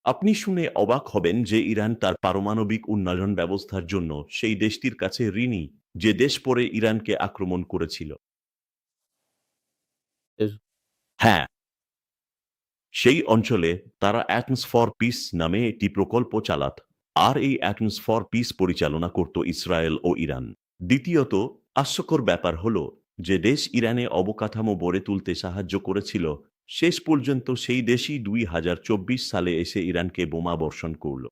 আপনি শুনে অবাক হবেন যে ইরান তার পারমাণবিক উন্নয়ন ব্যবস্থার জন্য সেই দেশটির কাছে ঋণী যে দেশ পরে ইরানকে আক্রমণ করেছিল। এর হ্যাঁ, সেই অঞ্চলে তারা অ্যাটমস ফর পিস নামে একটি প্রকল্প চালাত, আর এই অ্যাটমস ফর পিস পরিচালনা করত ইসরায়েল ও ইরান। দ্বিতীয়ত, হাস্যকর ব্যাপার হল যে দেশ ইরানে অবকাঠামো গড়ে তুলতে সাহায্য করেছিল, শেষ পর্যন্ত সেই দেশই 2024 সালে এসে ইরানকে বোমা বর্ষণ করল।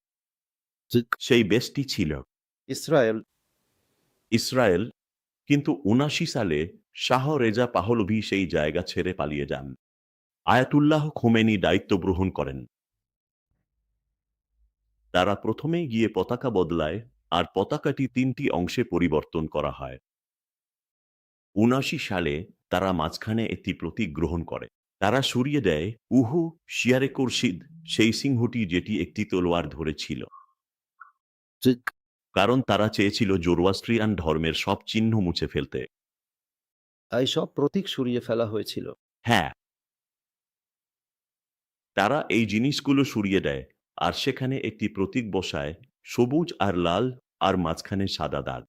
ঠিক সেই দেশটি ছিল ইসরায়েল। ইসরায়েল। কিন্তু ৭৯ সালে শাহ রেজা পাহলভি সেই জায়গা ছেড়ে পালিয়ে যান। আয়াতুল্লাহ খোমেনি দায়িত্ব গ্রহণ করেন। তারা প্রথমে গিয়ে পতাকা বদলায়, আর পতাকাটি ৩টি অংশে পরিবর্তন করা হয়। ৭৯ সালে তারা মাঝখানে একটি প্রতীক গ্রহণ করে। তারা সরিয়ে দেয় উহু শিয়ারে কুরশিদ, সেই সিংহটি যেটি একটি তলোয়ার ধরেছিল। ঠিক কারণ তারা চেয়েছিল জোরোয়াস্ট্রিয়ান ধর্মের সব চিহ্ন মুছে ফেলতে। এই সব প্রতীক সরিয়ে ফেলা হয়েছিল। হ্যাঁ, তারা এই জিনিসগুলো সরিয়ে দেয়, আর সেখানে একটি প্রতীক বসায়, সবুজ আর লাল, আর মাঝখানে সাদা দাগ।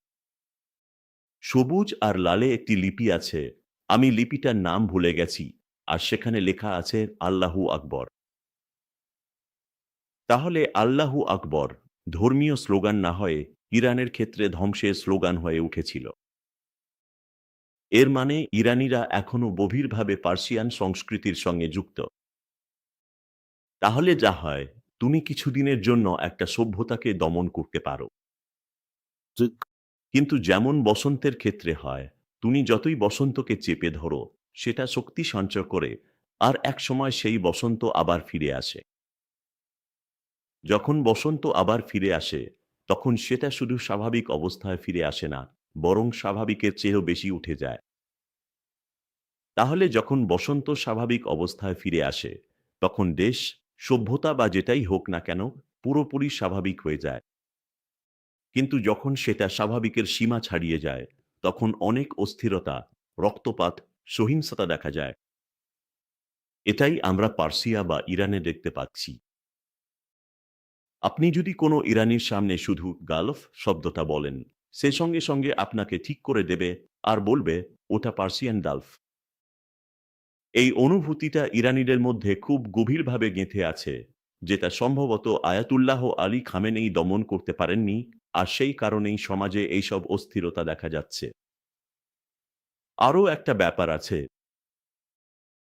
সবুজ আর লালে একটি লিপি আছে, আমি লিপিটার নাম ভুলে গেছি, আর সেখানে লেখা আছে আল্লাহু আকবর। তাহলে আল্লাহু আকবর ধর্মীয় স্লোগান না হয়ে ইরানের ক্ষেত্রে ধ্বংসের স্লোগান হয়ে উঠেছিল। এর মানে ইরানিরা এখনো গভীরভাবে পার্সিয়ান সংস্কৃতির সঙ্গে যুক্ত। তাহলে যা হয়, তুমি কিছুদিনের জন্য একটা সভ্যতাকে দমন করতে পারো, ঠিক কিন্তু যেমন বসন্তের ক্ষেত্রে হয়, তুমি যতই বসন্তকে চেপে ধরো, সেটা শক্তি সঞ্চয় করে, আর একসময় সেই বসন্ত আবার ফিরে আসে। যখন বসন্ত আবার ফিরে আসে, তখন সেটা শুধু স্বাভাবিক অবস্থায় ফিরে আসে না, বরং স্বাভাবিকের চেয়েও বেশি উঠে যায়। তাহলে যখন বসন্ত স্বাভাবিক অবস্থায় ফিরে আসে, তখন দেশ, সভ্যতা বা যেটাই হোক না কেন, পুরোপুরি স্বাভাবিক হয়ে যায়। কিন্তু যখন সেটা স্বাভাবিকের সীমা ছাড়িয়ে যায়, তখন অনেক অস্থিরতা, রক্তপাত, সহিংসতা দেখা যায়। এটাই আমরা পার্সিয়া বা ইরানে দেখতে পাচ্ছি। আপনি যদি কোনো ইরানির সামনে শুধু গালফ শব্দটা বলেন, সে সঙ্গে সঙ্গে আপনাকে ঠিক করে দেবে আর বলবে ওটা পার্সিয়ান গালফ। এই অনুভূতিটা ইরানিদের মধ্যে খুব গভীরভাবে গেঁথে আছে, যেটা সম্ভবত আয়াতুল্লাহ আলী খামেনেই দমন করতে পারেননি, আর সেই কারণেই সমাজে এইসব অস্থিরতা দেখা যাচ্ছে। আরও একটা ব্যাপার আছে,